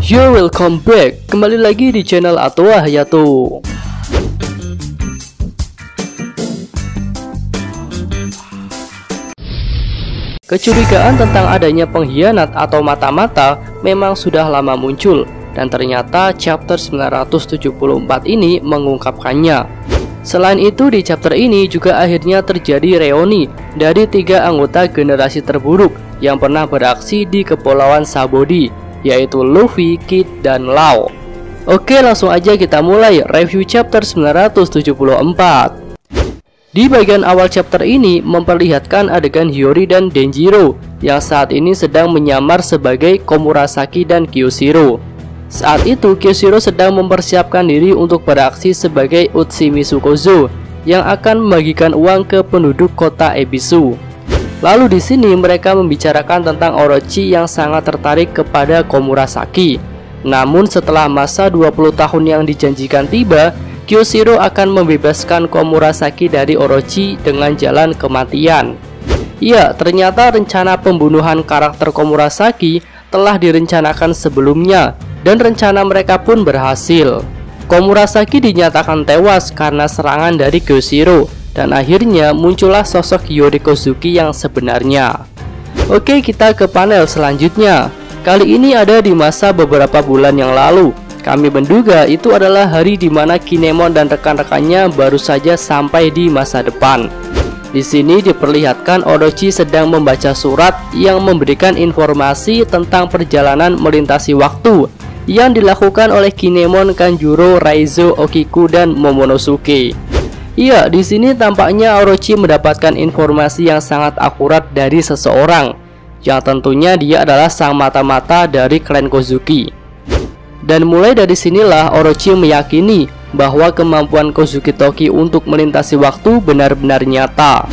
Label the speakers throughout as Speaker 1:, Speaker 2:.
Speaker 1: Yo, welcome back. Kembali lagi di channel Atoa Hayato. Kecurigaan tentang adanya pengkhianat atau mata-mata memang sudah lama muncul, dan ternyata chapter 974 ini mengungkapkannya. Selain itu, di chapter ini juga akhirnya terjadi reuni dari 3 anggota generasi terburuk yang pernah beraksi di Kepulauan Sabaody, yaitu Luffy, Kid, dan Law. Oke, langsung aja kita mulai review chapter 974. Di bagian awal chapter ini memperlihatkan adegan Hiyori dan Denjiro yang saat ini sedang menyamar sebagai Komurasaki dan Kyushiro. Saat itu Kyushiro sedang mempersiapkan diri untuk beraksi sebagai Utsumi Sukozo yang akan membagikan uang ke penduduk kota Ebisu. Lalu di sini mereka membicarakan tentang Orochi yang sangat tertarik kepada Komurasaki. Namun setelah masa 20 tahun yang dijanjikan tiba, Kyushiro akan membebaskan Komurasaki dari Orochi dengan jalan kematian. Ya, ternyata rencana pembunuhan karakter Komurasaki telah direncanakan sebelumnya, dan rencana mereka pun berhasil. Komurasaki dinyatakan tewas karena serangan dari Kyushiro, dan akhirnya muncullah sosok Hiyori Kozuki yang sebenarnya. Oke, kita ke panel selanjutnya. Kali ini ada di masa beberapa bulan yang lalu. Kami menduga itu adalah hari di mana Kinemon dan rekan-rekannya baru saja sampai di masa depan. Di sini diperlihatkan Orochi sedang membaca surat yang memberikan informasi tentang perjalanan melintasi waktu yang dilakukan oleh Kinemon, Kanjuro, Raizo, Okiku, dan Momonosuke. Iya, di sini tampaknya Orochi mendapatkan informasi yang sangat akurat dari seseorang, yang tentunya dia adalah sang mata-mata dari klan Kozuki. Dan mulai dari sinilah Orochi meyakini bahwa kemampuan Kozuki Toki untuk melintasi waktu benar-benar nyata.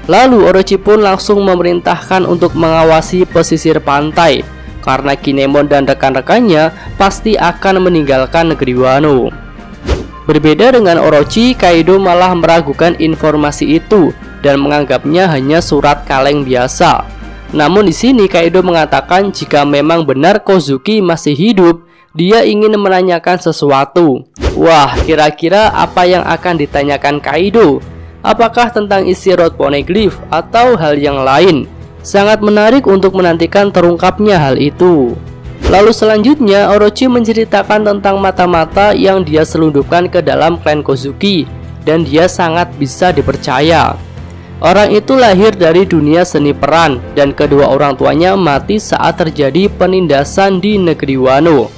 Speaker 1: Lalu Orochi pun langsung memerintahkan untuk mengawasi pesisir pantai, karena Kinemon dan rekan-rekannya pasti akan meninggalkan negeri Wano. Berbeda dengan Orochi, Kaido malah meragukan informasi itu dan menganggapnya hanya surat kaleng biasa. Namun di sini Kaido mengatakan jika memang benar Kozuki masih hidup, dia ingin menanyakan sesuatu. Wah, kira-kira apa yang akan ditanyakan Kaido? Apakah tentang isi Road Poneglyph atau hal yang lain? Sangat menarik untuk menantikan terungkapnya hal itu. Lalu selanjutnya Orochi menceritakan tentang mata-mata yang dia selundupkan ke dalam klan Kozuki, dan dia sangat bisa dipercaya. Orang itu lahir dari dunia seni peran, dan kedua orang tuanya mati saat terjadi penindasan di negeri Wano.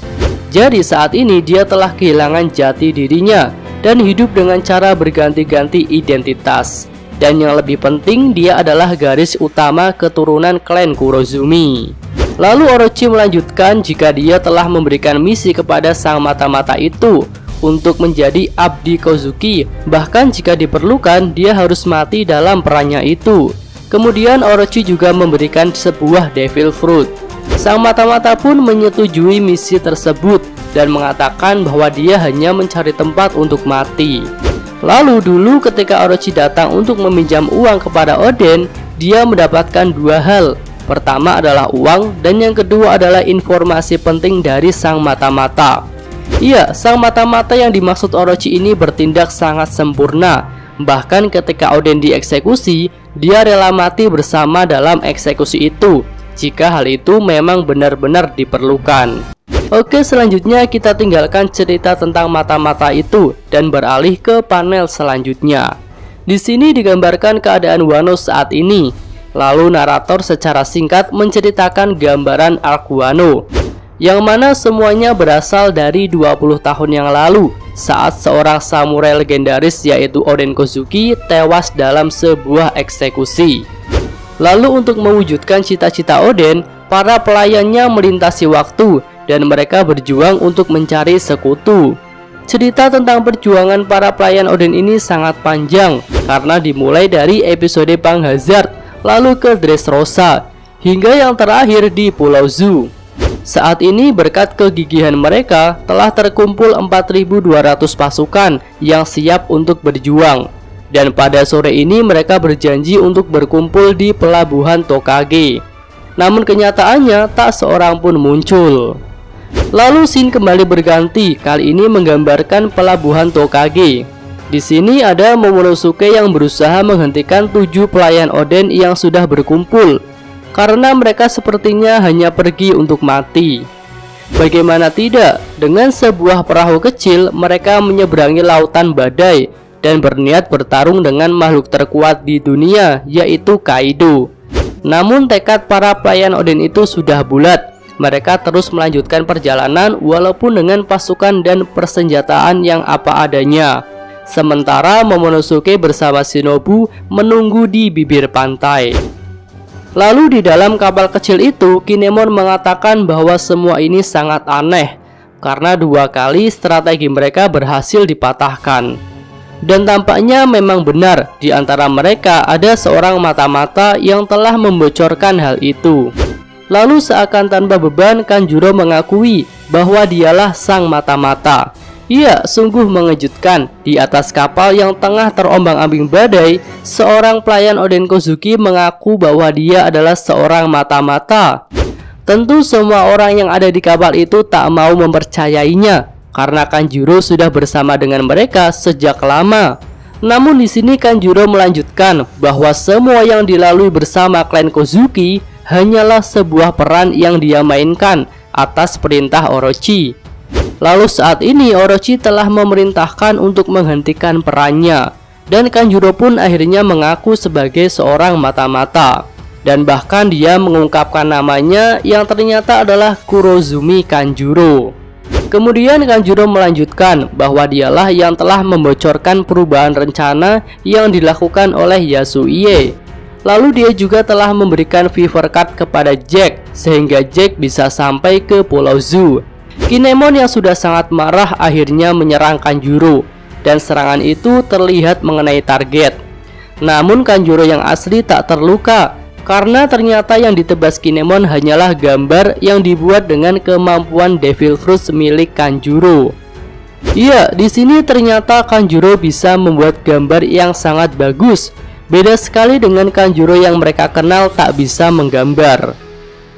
Speaker 1: Jadi saat ini dia telah kehilangan jati dirinya dan hidup dengan cara berganti-ganti identitas. Dan yang lebih penting, dia adalah garis utama keturunan klan Kurozumi. Lalu Orochi melanjutkan jika dia telah memberikan misi kepada sang mata-mata itu untuk menjadi abdi Kozuki. Bahkan jika diperlukan, dia harus mati dalam perannya itu. Kemudian Orochi juga memberikan sebuah Devil Fruit. Sang mata-mata pun menyetujui misi tersebut dan mengatakan bahwa dia hanya mencari tempat untuk mati. Lalu dulu ketika Orochi datang untuk meminjam uang kepada Oden, dia mendapatkan 2 hal. Pertama adalah uang, dan yang kedua adalah informasi penting dari sang mata-mata. Iya, sang mata-mata yang dimaksud Orochi ini bertindak sangat sempurna. Bahkan ketika Oden dieksekusi, dia rela mati bersama dalam eksekusi itu jika hal itu memang benar-benar diperlukan. Oke, selanjutnya kita tinggalkan cerita tentang mata-mata itu dan beralih ke panel selanjutnya. Di sini digambarkan keadaan Wano saat ini. Lalu narator secara singkat menceritakan gambaran Arc Wano, yang mana semuanya berasal dari 20 tahun yang lalu saat seorang samurai legendaris yaitu Oden Kozuki tewas dalam sebuah eksekusi. Lalu untuk mewujudkan cita-cita Oden, para pelayannya melintasi waktu dan mereka berjuang untuk mencari sekutu. Cerita tentang perjuangan para pelayan Oden ini sangat panjang karena dimulai dari episode Pang Hazard, lalu ke Dressrosa, hingga yang terakhir di Pulau Zu. Saat ini berkat kegigihan mereka telah terkumpul 4.200 pasukan yang siap untuk berjuang. Dan pada sore ini mereka berjanji untuk berkumpul di pelabuhan Tokage. Namun kenyataannya tak seorang pun muncul. Lalu scene kembali berganti, kali ini menggambarkan pelabuhan Tokage. Di sini ada Momonosuke yang berusaha menghentikan 7 pelayan Oden yang sudah berkumpul, karena mereka sepertinya hanya pergi untuk mati. Bagaimana tidak, dengan sebuah perahu kecil mereka menyeberangi lautan badai dan berniat bertarung dengan makhluk terkuat di dunia, yaitu Kaido. Namun tekad para pelayan Oden itu sudah bulat. Mereka terus melanjutkan perjalanan walaupun dengan pasukan dan persenjataan yang apa adanya. Sementara Momonosuke bersama Shinobu menunggu di bibir pantai. Lalu di dalam kapal kecil itu, Kinemon mengatakan bahwa semua ini sangat aneh karena 2 kali strategi mereka berhasil dipatahkan. Dan tampaknya memang benar, di antara mereka ada seorang mata-mata yang telah membocorkan hal itu. Lalu seakan tanpa beban, Kanjuro mengakui bahwa dialah sang mata-mata. Iya, sungguh mengejutkan. Di atas kapal yang tengah terombang-ambing badai, seorang pelayan Oden Kozuki mengaku bahwa dia adalah seorang mata-mata. Tentu semua orang yang ada di kapal itu tak mau mempercayainya, karena Kanjuro sudah bersama dengan mereka sejak lama. Namun di sini Kanjuro melanjutkan bahwa semua yang dilalui bersama klan Kozuki hanyalah sebuah peran yang dia mainkan atas perintah Orochi. Lalu saat ini Orochi telah memerintahkan untuk menghentikan perannya, dan Kanjuro pun akhirnya mengaku sebagai seorang mata-mata. Dan bahkan dia mengungkapkan namanya yang ternyata adalah Kurozumi Kanjuro. Kemudian Kanjuro melanjutkan bahwa dialah yang telah membocorkan perubahan rencana yang dilakukan oleh Yasuie. Lalu dia juga telah memberikan Fever Card kepada Jack, sehingga Jack bisa sampai ke Pulau Zu. Kinemon yang sudah sangat marah akhirnya menyerang Kanjuro, dan serangan itu terlihat mengenai target. Namun Kanjuro yang asli tak terluka, karena ternyata yang ditebas Kinemon hanyalah gambar yang dibuat dengan kemampuan Devil Fruit milik Kanjuro. Iya, di sini ternyata Kanjuro bisa membuat gambar yang sangat bagus. Beda sekali dengan Kanjuro yang mereka kenal tak bisa menggambar.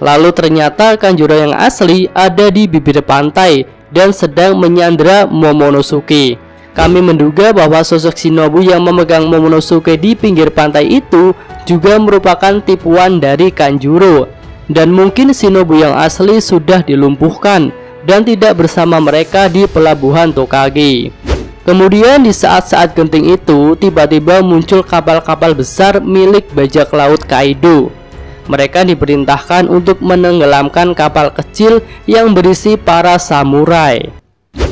Speaker 1: Lalu ternyata Kanjuro yang asli ada di bibir pantai dan sedang menyandra Momonosuke. Kami menduga bahwa sosok Shinobu yang memegang Momonosuke di pinggir pantai itu juga merupakan tipuan dari Kanjuro. Dan mungkin Shinobu yang asli sudah dilumpuhkan dan tidak bersama mereka di pelabuhan Tokage. Kemudian di saat-saat genting itu, tiba-tiba muncul kapal-kapal besar milik bajak laut Kaido. Mereka diperintahkan untuk menenggelamkan kapal kecil yang berisi para samurai.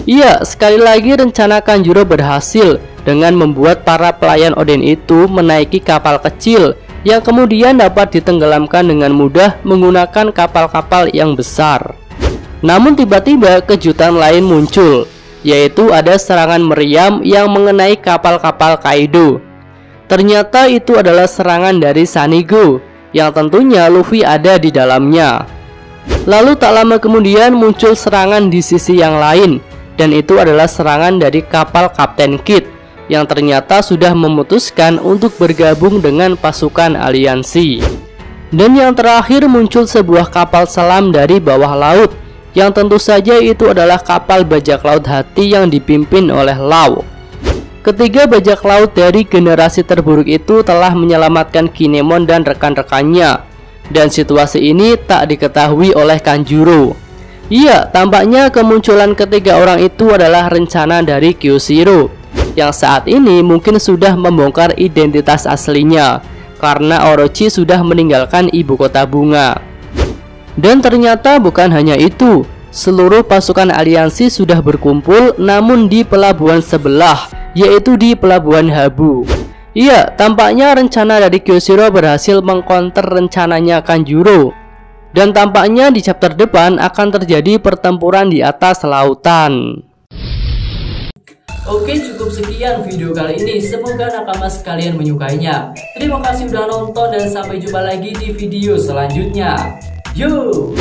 Speaker 1: Iya, sekali lagi rencana Kanjuro berhasil dengan membuat para pelayan Oden itu menaiki kapal kecil yang kemudian dapat ditenggelamkan dengan mudah menggunakan kapal-kapal yang besar. Namun tiba-tiba kejutan lain muncul, yaitu ada serangan meriam yang mengenai kapal-kapal Kaido. Ternyata itu adalah serangan dari Sanigo, yang tentunya Luffy ada di dalamnya. Lalu tak lama kemudian muncul serangan di sisi yang lain, dan itu adalah serangan dari kapal Kapten Kid yang ternyata sudah memutuskan untuk bergabung dengan pasukan aliansi. Dan yang terakhir muncul sebuah kapal selam dari bawah laut, yang tentu saja itu adalah kapal bajak laut hati yang dipimpin oleh Law. Ketiga bajak laut dari generasi terburuk itu telah menyelamatkan Kinemon dan rekan-rekannya, dan situasi ini tak diketahui oleh Kanjuro. Iya, tampaknya kemunculan ketiga orang itu adalah rencana dari Kyoshiro, yang saat ini mungkin sudah membongkar identitas aslinya, karena Orochi sudah meninggalkan ibu kota bunga. Dan ternyata bukan hanya itu, seluruh pasukan aliansi sudah berkumpul namun di pelabuhan sebelah, yaitu di pelabuhan Habu. Iya, tampaknya rencana dari Kyoshiro berhasil mengkonter rencananya Kanjuro. Dan tampaknya di chapter depan akan terjadi pertempuran di atas lautan. Oke, cukup sekian video kali ini. Semoga nakama sekalian menyukainya. Terima kasih udah nonton dan sampai jumpa lagi di video selanjutnya. Yo!